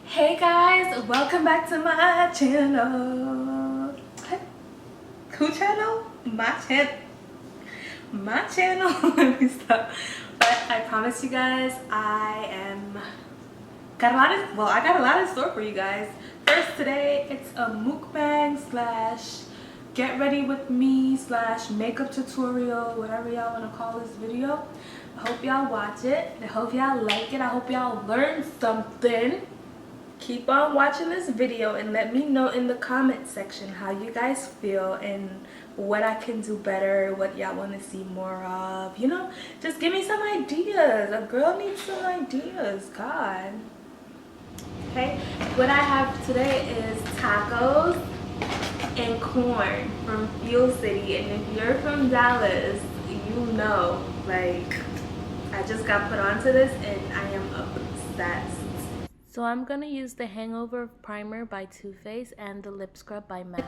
Hey guys, welcome back to my channel. Who channel? My channel. My channel. Let me stop. But I promise you guys, I got a lot in store for you guys. First, today it's a mukbang slash get ready with me slash makeup tutorial, whatever y'all want to call this video. I hope y'all watch it. I hope y'all like it. I hope y'all learn something. Keep on watching this video and let me know in the comment section how you guys feel and what I can do better, what y'all want to see more of. You know, just give me some ideas. A girl needs some ideas. God. Okay, what I have today is tacos and corn from Fuel City. And if you're from Dallas, you know, like, I just got put onto this and I am obsessed. So I'm going to use the Hangover Primer by Too Faced and the Lip Scrub by MAC.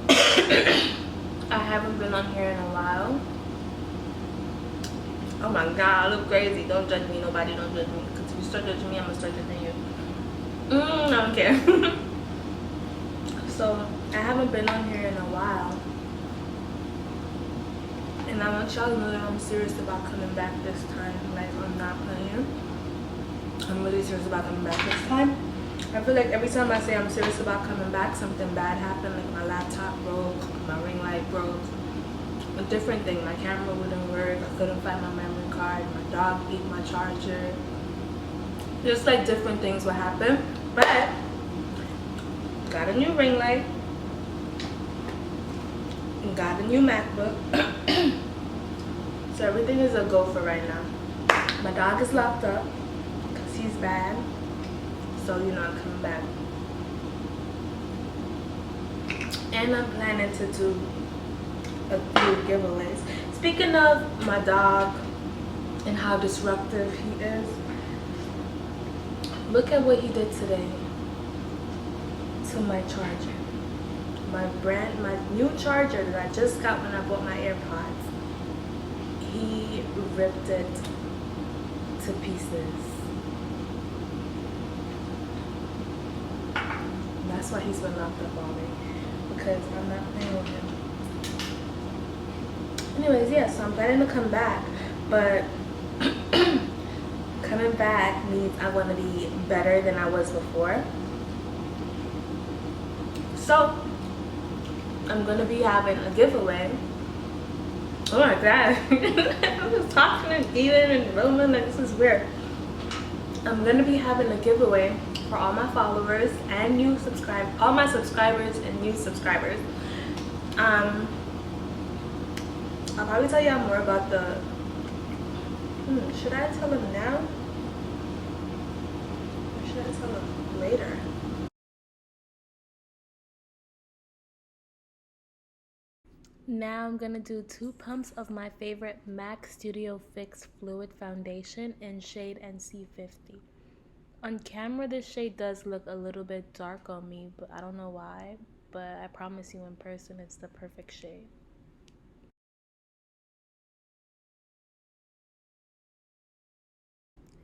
I haven't been on here in a while. Oh my god, I look crazy. Don't judge me, nobody, don't judge me. Because if you start judging me, I'm going to start judging you. I don't care. So, I haven't been on here in a while. And I want y'all to know that I'm serious about coming back this time. Like, I'm not playing. I'm really serious about coming back this time. I feel like every time I say I'm serious about coming back, something bad happened. Like my laptop broke, my ring light broke, a different thing. My camera wouldn't work, I couldn't find my memory card, my dog ate my charger. Just like different things would happen. But got a new ring light, and got a new MacBook. So everything is a go for right now. My dog is locked up. He's bad, so you know I'm coming back, and I'm planning to do a few giveaways. Speaking of my dog and how disruptive he is, look at what he did today to my charger, my new charger that I just got when I bought my AirPods. He ripped it to pieces. That's why he's been locked up all day, because I'm not playing with him. Anyways, yeah, so I'm planning to come back, but coming back means I want to be better than I was before. So I'm going to be having a giveaway. Oh my god. I'm just talking and eating and rolling like this is weird. I'm going to be having a giveaway for all my followers and new subscribers, all my subscribers and new subscribers. I'll probably tell y'all more about the should I tell them now or should I tell them later? Now I'm gonna do 2 pumps of my favorite MAC Studio Fix Fluid Foundation in shade NC50. On camera, this shade does look a little bit dark on me, but I don't know why. But I promise you in person, it's the perfect shade.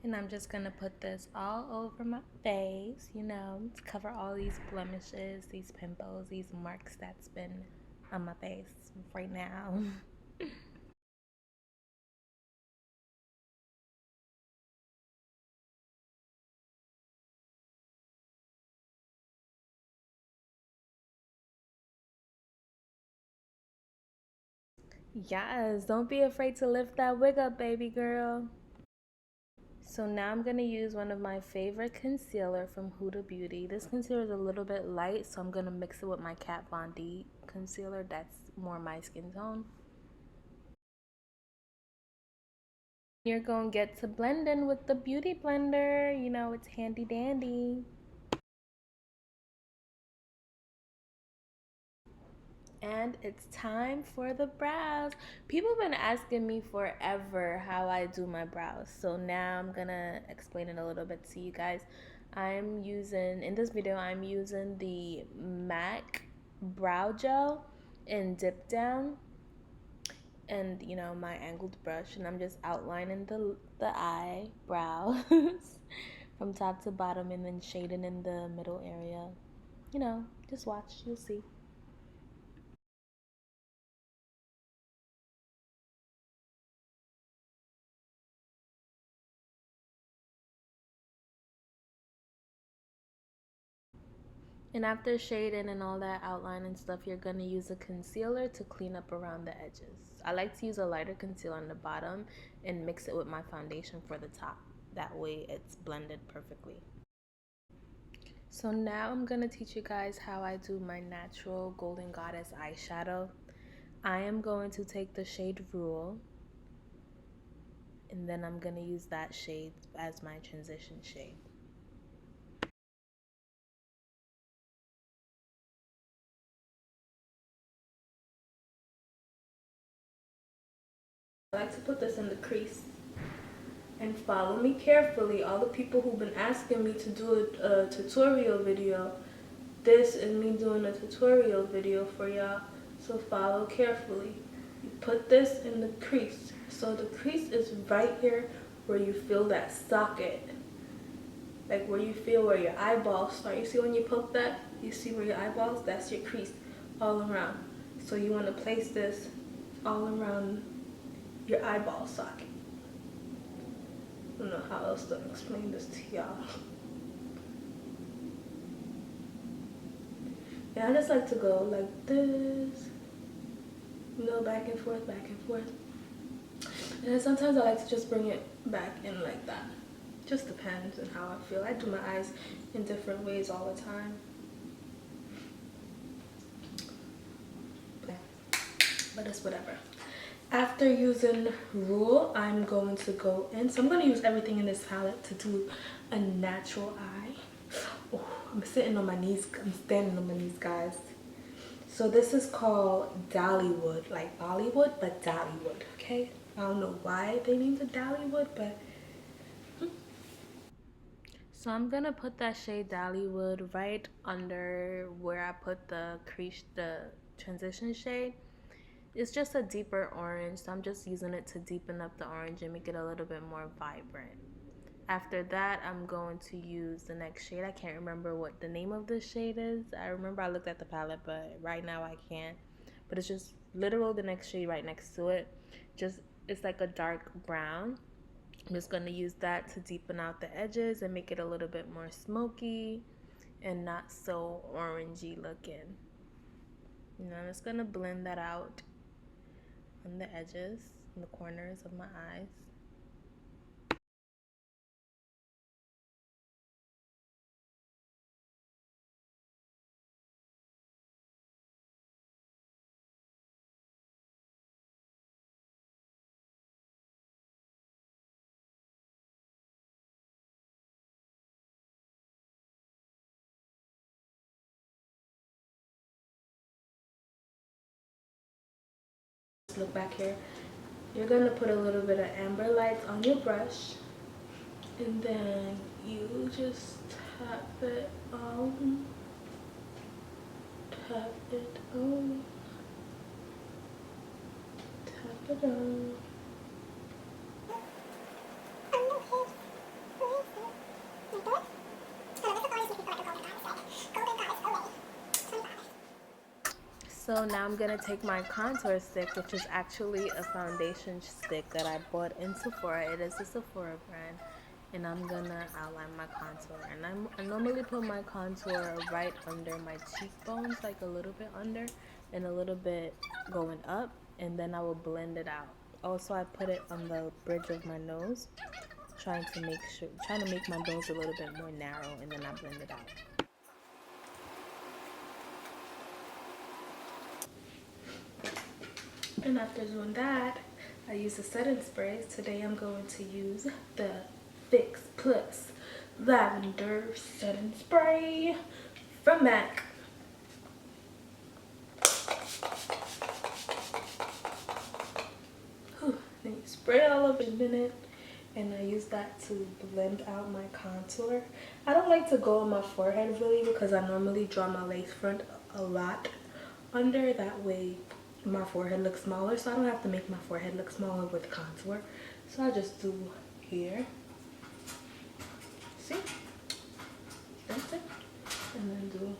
And I'm just gonna put this all over my face, you know, to cover all these blemishes, these pimples, these marks that's been on my face right now. Yes, don't be afraid to lift that wig up, baby girl. So now I'm going to use one of my favorite concealer from Huda Beauty. This concealer is a little bit light, so I'm going to mix it with my Kat Von D concealer that's more my skin tone. You're going to get to blending with the Beauty Blender. You know, it's handy dandy. And it's time for the brows. People have been asking me forever how I do my brows, so now I'm gonna explain it a little bit to you guys. In this video, I'm using the MAC brow gel in Dip Down. and, you know, my angled brush, and I'm just outlining the eyebrows from top to bottom, and then shading in the middle area. You know, just watch, you'll see. And after shading and all that outline and stuff, you're going to use a concealer to clean up around the edges. I like to use a lighter concealer on the bottom and mix it with my foundation for the top. That way it's blended perfectly. So now I'm going to teach you guys how I do my natural Golden Goddess eyeshadow. I am going to take the shade Rule, and then I'm going to use that shade as my transition shade. I like to put this in the crease. And follow me carefully. All the people who've been asking me to do a tutorial video, this is me doing a tutorial video for y'all. So follow carefully. You put this in the crease. So the crease is right here where you feel that socket. Like where you feel where your eyeballs start. You see when you poke that? You see where your eyeballs? That's your crease all around. So you want to place this all around your eyeball socket. I don't know how else to explain this to y'all. Yeah, I just like to go like this, you know, back and forth, back and forth. And then sometimes I like to just bring it back in like that. Just depends on how I feel. I do my eyes in different ways all the time. But it's whatever. After using Rule, I'm going to go in. So I'm going to use everything in this palette to do a natural eye. Oh, I'm sitting on my knees. I'm standing on my knees, guys. So this is called Dollywood. Like Bollywood, but Dollywood, okay? I don't know why they named it Dollywood, but... So I'm going to put that shade Dollywood right under where I put the crease, the transition shade. It's just a deeper orange, so I'm just using it to deepen up the orange and make it a little bit more vibrant. After that, I'm going to use the next shade. I can't remember what the name of this shade is. I remember I looked at the palette, but right now I can't. But it's just literal the next shade right next to it. Just, it's like a dark brown. I'm just going to use that to deepen out the edges and make it a little bit more smoky and not so orangey looking. And I'm just going to blend that out on the edges, in the corners of my eyes. Look back here. You're going to put a little bit of amber lights on your brush, and then you just tap it on, tap it on, tap it on. So now I'm going to take my contour stick, which is actually a foundation stick that I bought in Sephora. It is a Sephora brand. And I'm going to outline my contour. And I normally put my contour right under my cheekbones, like a little bit under and a little bit going up. And then I will blend it out. Also, I put it on the bridge of my nose, trying to make my nose a little bit more narrow, and then I blend it out. And after doing that, I use the setting sprays. Today I'm going to use the Fix Plus Lavender Setting Spray from MAC. Then you spray it all over in a minute, and I use that to blend out my contour. I don't like to go on my forehead really because I normally draw my lace front a lot under. That way my forehead look smaller, so I don't have to make my forehead look smaller with contour. So I just do here. See? That's it. And then do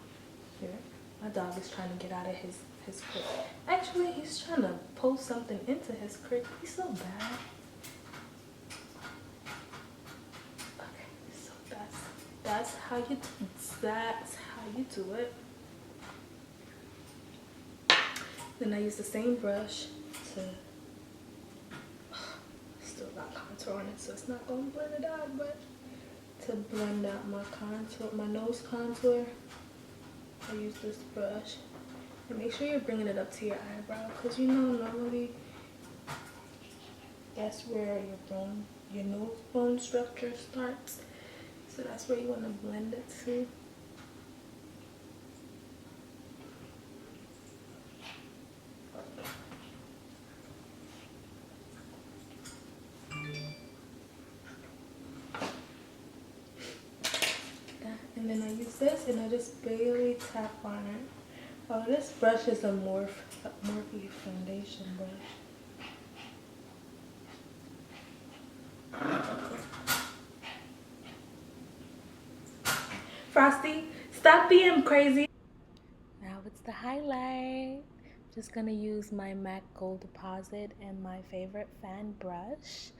here. My dog is trying to get out of his crib. Actually, he's trying to pull something into his crib. He's so bad. Okay, so that's how you do it. Then I use the same brush to still got contour on it, so it's not gonna blend it out, but to blend out my contour, my nose contour, I use this brush. And make sure you're bringing it up to your eyebrow, because you know normally that's where your nose bone structure starts. So that's where you want to blend it to. And then I use this and I just barely tap on it. Oh, this brush is a Morphe foundation brush. Frosty, stop being crazy. Now it's the highlight. Just gonna use my MAC Gold Deposit and my favorite fan brush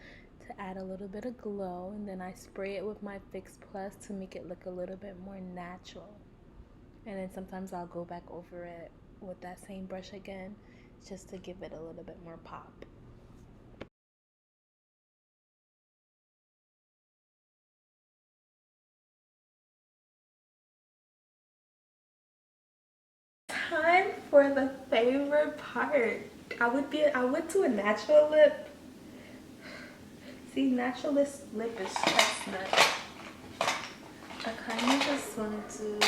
to add a little bit of glow, and then I spray it with my Fix Plus to make it look a little bit more natural. And then sometimes I'll go back over it with that same brush again just to give it a little bit more pop. Time for the favorite part. I went to a natural lip. See, naturalist lip is chestnut. I kind of just wanted to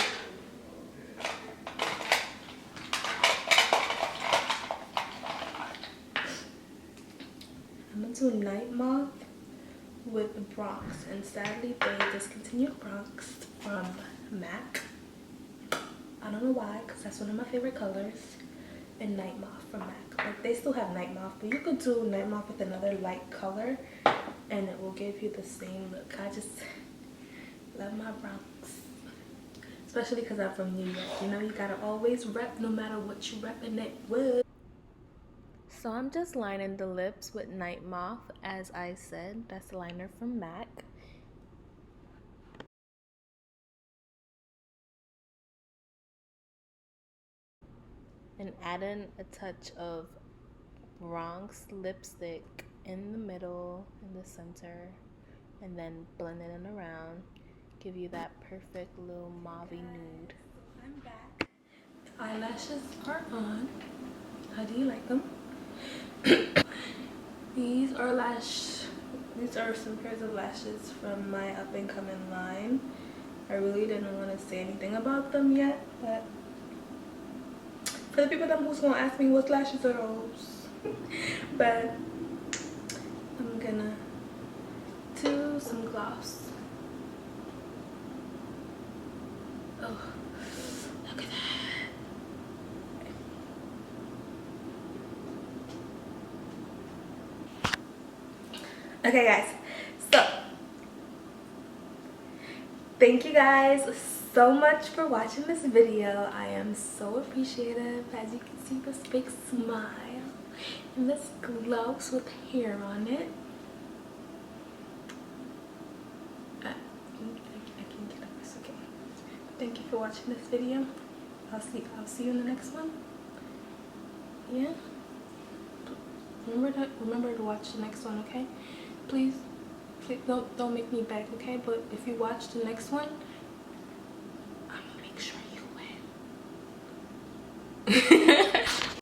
I'm into Night Moth with Bronx, and sadly they discontinued Bronx from MAC. I don't know why, because that's one of my favorite colors. And Night Moth from MAC. Like, they still have Night Moth, but you could do Night Moth with another light color and it will give you the same look. I just love my Bronx. Especially because I'm from New York. You know, you gotta always rep no matter what you repping it with. So I'm just lining the lips with Night Moth, as I said. That's the liner from MAC. And add in a touch of Bronx lipstick in the middle, in the center, and then blend it in around. Give you that perfect little mauve nude. I'm back. The eyelashes are on. How do you like them? These are some pairs of lashes from my up and coming line. I really didn't want to say anything about them yet, but for the people who's gonna ask me what lashes are those, but I'm gonna do some gloss. Oh, look at that. Okay guys, so thank you guys so much for watching this video. I am so appreciative. As you can see, this big smile and this gloves with hair on it. I can't get up. It's okay. Thank you for watching this video. I'll see you in the next one. Yeah. Remember to watch the next one, okay? Please don't make me beg, okay? But if you watch the next one, I'm gonna make sure you win.